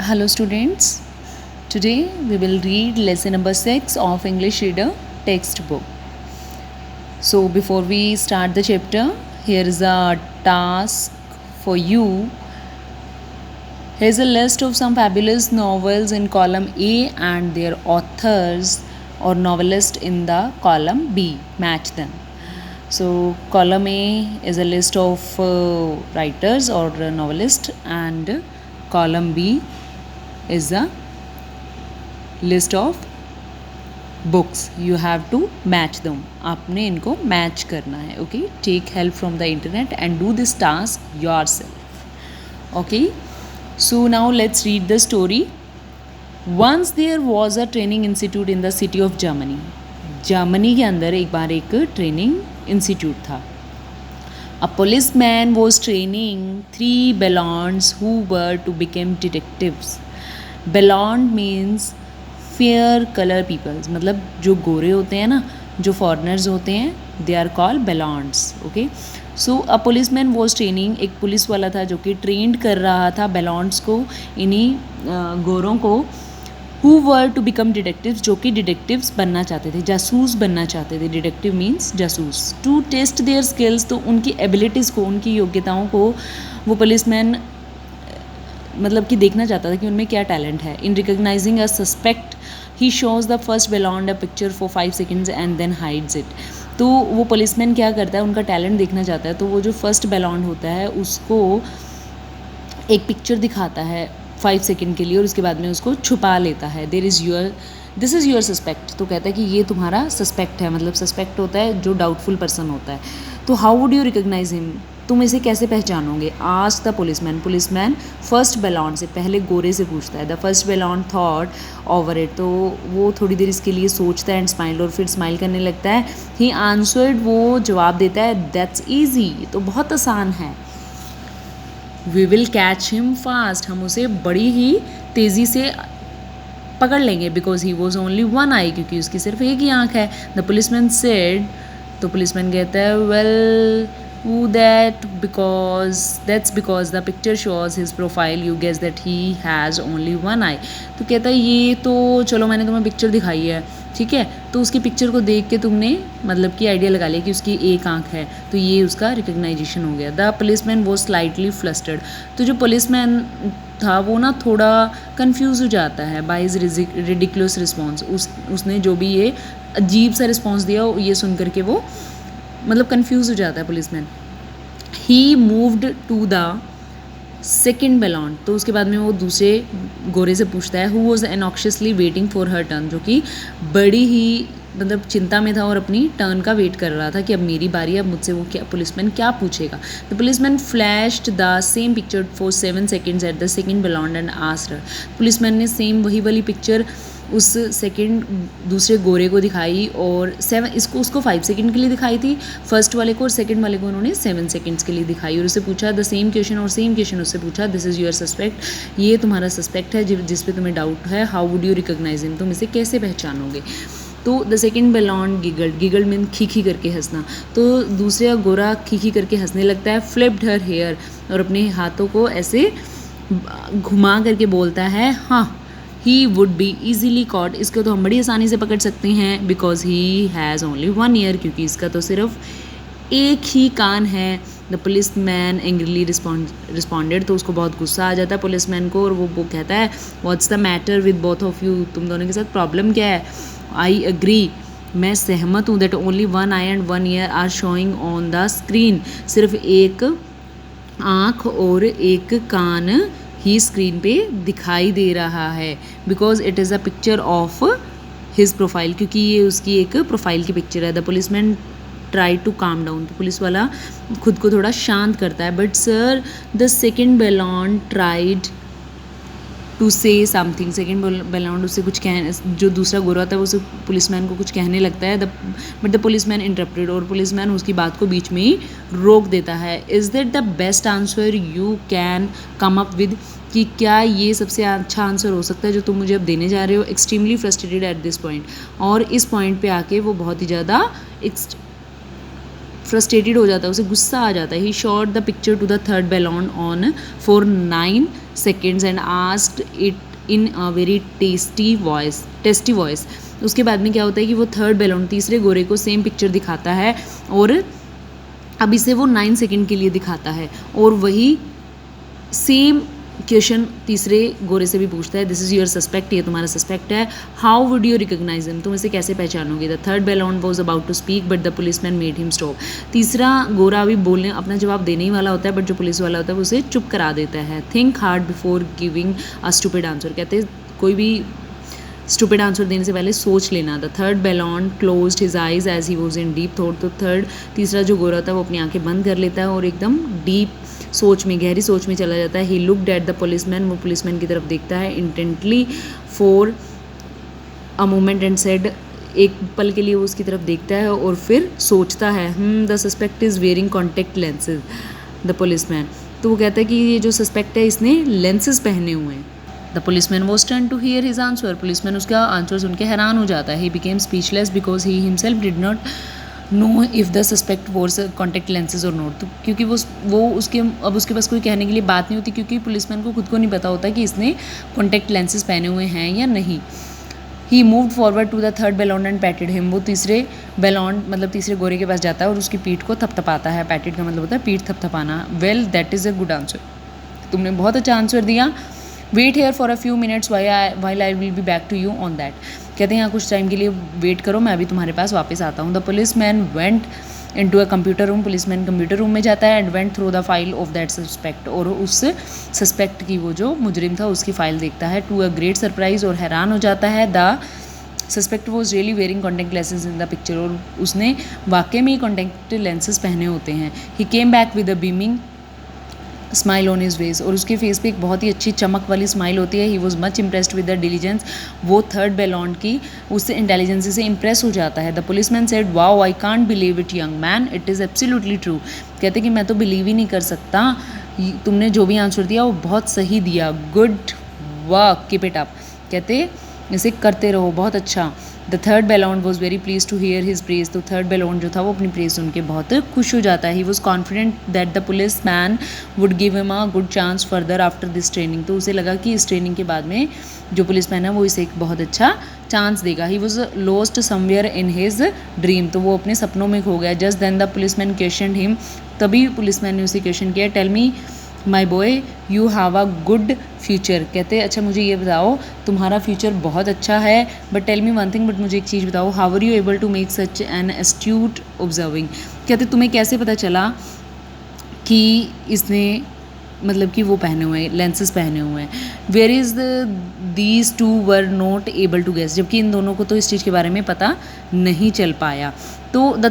Hello students, today we will read lesson number 6 of English Reader textbook. So before we start the chapter, here is a task for you. Here is a list of some fabulous novels in column A and their authors or novelist in the column B. Match them. So column A is a list of writers or novelists and column B is a list of books. You have to match them. आपने इनको match करना है. Okay, take help from the internet and do this task yourself. Okay, so now let's read the story. Once there was a training institute in the city of Germany. Germany के अंदर एक बार एक training institute था. A policeman was training 3 bellons who were to become detectives. Bellond means fair colour peoples, मतलब जो गोरे होते हैं ना, जो फॉरेनर्स होते हैं, they are called blondes. Okay, so a policeman was training, एक पुलिस वाला था जो कि ट्रेंड कर रहा था बेलॉन्ड्स को, इन्हीं गोरों को, who were to become detectives, जो कि डिटेक्टिव्स बनना चाहते थे, जासूस बनना चाहते थे. डिटेक्टिव मीन्स जासूस. टू टेस्ट देयर स्किल्स, तो उनकी एबिलिटीज़ को, उनकी योग्यताओं को वो पुलिसमैन मतलब कि देखना चाहता था कि उनमें क्या टैलेंट है. In recognizing a suspect he shows the first blonde a picture for 5 seconds and then hides it. तो वो पुलिसमैन क्या करता है, उनका टैलेंट देखना चाहता है, तो वो जो फर्स्ट बेलॉन्ड होता है उसको एक पिक्चर दिखाता है 5 सेकेंड के लिए और उसके बाद में उसको छुपा लेता है. This is your suspect. तो कहता है कि ये तुम्हारा सस्पेक्ट है, मतलब सस्पेक्ट होता है जो डाउटफुल पर्सन होता है. तो how would you recognize him, तुम इसे कैसे पहचानोगे. Ask the policeman first blonde से, पहले गोरे से पूछता है. The first blonde thought over it, तो वो थोड़ी देर इसके लिए सोचता है एंड स्माइल, और फिर स्माइल करने लगता है. ही आंसर्ड, वो जवाब देता है, दैट्स ईजी, तो बहुत आसान है. We will catch him fast, हम उसे बड़ी ही तेज़ी से पकड़ लेंगे. Because he was only one eye, क्योंकि उसकी सिर्फ एक ही आँख है. द पुलिसमैन सेड, तो पुलिसमैन कहता है, well that's because the picture shows his profile, you guess that he has only one eye. तो कहता है ये तो चलो मैंने तुम्हें पिक्चर दिखाई है, ठीक है, तो उसकी पिक्चर को देख के तुमने मतलब कि आइडिया लगा लिया कि उसकी एक आंख है, तो ये उसका रिकग्नाइजेशन हो गया. The policeman was slightly flustered, तो जो पुलिसमैन था वो ना थोड़ा कन्फ्यूज़ हो जाता है बाय हिज रिडिकुलस रिस्पॉन्स. उसने जो भी ये अजीब सा रिस्पॉन्स दिया, ये सुन करके वो मतलब कन्फ्यूज़ हो जाता है policeman. He moved to the second blonde, तो उसके बाद में वो दूसरे गोरे से पूछता है, who was anxiously waiting for her turn, जो कि बड़ी ही मतलब चिंता में था और अपनी टर्न का वेट कर रहा था कि अब मेरी बारी, अब मुझसे वो क्या पुलिसमैन क्या पूछेगा. The policeman flashed the same picture for 7 seconds at the second blonde and asked her. Policeman ने सेम वही वाली पिक्चर उस सेकंड दूसरे गोरे को दिखाई और उसको 5 सेकंड के लिए दिखाई थी फर्स्ट वाले को, और सेकंड वाले को उन्होंने 7 seconds के लिए दिखाई. और उससे पूछा द सेम क्वेश्चन, और सेम क्वेश्चन उससे पूछा, दिस इज़ योर सस्पेक्ट, ये तुम्हारा सस्पेक्ट है जिस पे तुम्हें डाउट है. How would you recognize him, तुम इसे कैसे पहचानोगे. तो the second blond giggled mean खीखी करके हंसना, तो दूसरा गोरा खीखी करके हंसने लगता है. फ्लिप्ड हर हेयर, और अपने हाथों को ऐसे घुमा करके बोलता है, हाँ, he would be easily caught, इसको तो हम बड़ी आसानी से पकड़ सकते हैं. Because he has only 1 ear, क्योंकि इसका तो सिर्फ एक ही कान है. द पुलिसमैन एंग्रीली रिस्पॉन्डेड, तो उसको बहुत गुस्सा आ जाता है पुलिसमैन को, और वो कहता है, what's the matter with both of you, तुम दोनों के साथ प्रॉब्लम क्या है. आई एग्री, मैं सहमत हूँ, that only 1 eye and 1 ear are showing on the screen, सिर्फ एक आँख और एक कान ही स्क्रीन पे दिखाई दे रहा है. Because it is a picture of his profile, क्योंकि ये उसकी एक प्रोफाइल की पिक्चर है. The policeman try to calm down, तो पुलिस वाला खुद को थोड़ा शांत करता है. But sir, the second blonde tried to say something, second blonde उससे कुछ जो दूसरा गोरा था वो उसे पुलिसमैन को कुछ कहने लगता है. बट द पुलिसमैन इंटरप्टेड, और पुलिसमैन उसकी बात को बीच में ही रोक देता है. Is that the best answer you can come up with, कि क्या ये सबसे अच्छा आंसर हो सकता है जो तुम मुझे अब देने जा रहे हो. Extremely frustrated at this point, और इस पॉइंट पे आके वो बहुत ही ज़्यादा फ्रस्ट्रेटेड हो जाता है, उसे गुस्सा आ जाता है. He shot the picture to the third balloon on for 9 seconds and asked it in a very testy voice. उसके बाद में क्या होता है कि वो थर्ड बैलून तीसरे गोरे को सेम पिक्चर दिखाता है और अब इसे वो 9 सेकंड के लिए दिखाता है और वही सेम क्वेश्चन तीसरे गोरे से भी पूछता है. दिस इज़ योर सस्पेक्ट, ये तुम्हारा सस्पेक्ट है. How would you recognize him, तुम इसे कैसे पहचानोगे. The third balloon was about to speak but the policeman made him stop. तीसरा गोरा भी बोलने अपना जवाब देने ही वाला होता है बट जो पुलिस वाला होता है वो उसे चुप करा देता है. Think hard before giving a stupid answer, कहते हैं कोई भी स्टूपिड आंसर देने से पहले सोच लेना. The third balloon closed his eyes as he was in deep thought. तो तीसरा जो गोरा होता है वो अपनी आंखें बंद कर लेता है और एकदम डीप सोच में, गहरी सोच में चला जाता है. He looked at the policeman, वो पुलिसमैन की तरफ देखता है intently for a moment and said, एक पल के लिए वो उसकी तरफ देखता है और फिर सोचता है. The suspect is wearing contact lenses. The policeman, तो वो कहता है कि ये जो सस्पेक्ट है इसने लेंसेज पहने हुए हैं. The policeman was turn to hear his answer. Policeman उसका आंसर सुन के हैरान हो जाता है. He became speechless because he himself did not know if the suspect wears contact lenses और नॉट. तो क्योंकि वो उसके पास कोई कहने के लिए बात नहीं होती क्योंकि पुलिसमैन को खुद को नहीं पता होता कि इसने कॉन्टेक्ट लेंसेज पहने हुए हैं या नहीं. He moved forward to the third balloon and patted him. वो तीसरे बैलून मतलब तीसरे गोरे के पास जाता है और उसकी पीठ को थपथपाता है. पैटेड का मतलब होता है पीठ थपथपाना. Well that is a good answer, तुमने बहुत अच्छा आंसर दिया. Wait here for a few minutes while I will be back to you on that. कहते हैं यहाँ कुछ टाइम के लिए वेट करो, मैं अभी तुम्हारे पास वापस आता हूँ. The policeman went into a computer room. Policeman computer room में जाता है and went through the file of that suspect. और उस सस्पेक्ट की वो जो मुजरिम था उसकी फाइल देखता है. टू अ ग्रेट सरप्राइज, और हैरान हो जाता है. The suspect was really wearing contact lenses in the picture. और उसने वाकई में ही कॉन्टेक्ट लेंसेज पहने होते हैं. He came back with a beaming smile on his face. और उसके फेस पे एक बहुत ही अच्छी चमक वाली स्माइल होती है. He was much impressed with the diligence. वो थर्ड बैलून की उससे इंटेलिजेंस से इम्प्रेस हो जाता है. The policeman said wow I can't believe it young man, it is absolutely true. कहते कि मैं तो बिलीव ही नहीं कर सकता, तुमने जो भी आंसर दिया वो बहुत सही दिया. Good work, keep it up. कहते इसे करते रहो, बहुत अच्छा. The third balloon was very pleased to hear his praise. तो थर्ड बैलून जो था वो अपनी प्रेज सुन के बहुत खुश हो जाता है. He was confident that the police man would give him a good chance further after this training. तो उसे लगा कि इस ट्रेनिंग के बाद में जो पुलिस मैन है वो इसे एक बहुत अच्छा चांस देगा. He was lost somewhere in his dream. तो वो अपने सपनों में खो गया. Just then the policeman question him. तभी पुलिस मैन ने उसे क्वेश्चन किया. Tell me my boy you have a good future. कहते अच्छा मुझे ये बताओ तुम्हारा फ्यूचर बहुत अच्छा है. But tell me one thing, but मुझे एक चीज़ बताओ. How are you able to make such an astute observing. कहते तुम्हें कैसे पता चला कि इसने मतलब कि वो पहने हुए हैं, लेंसेज पहने हुए हैं. Whereas these two were not able to guess. जबकि इन दोनों को तो इस चीज़ के बारे में पता नहीं चल पाया. तो द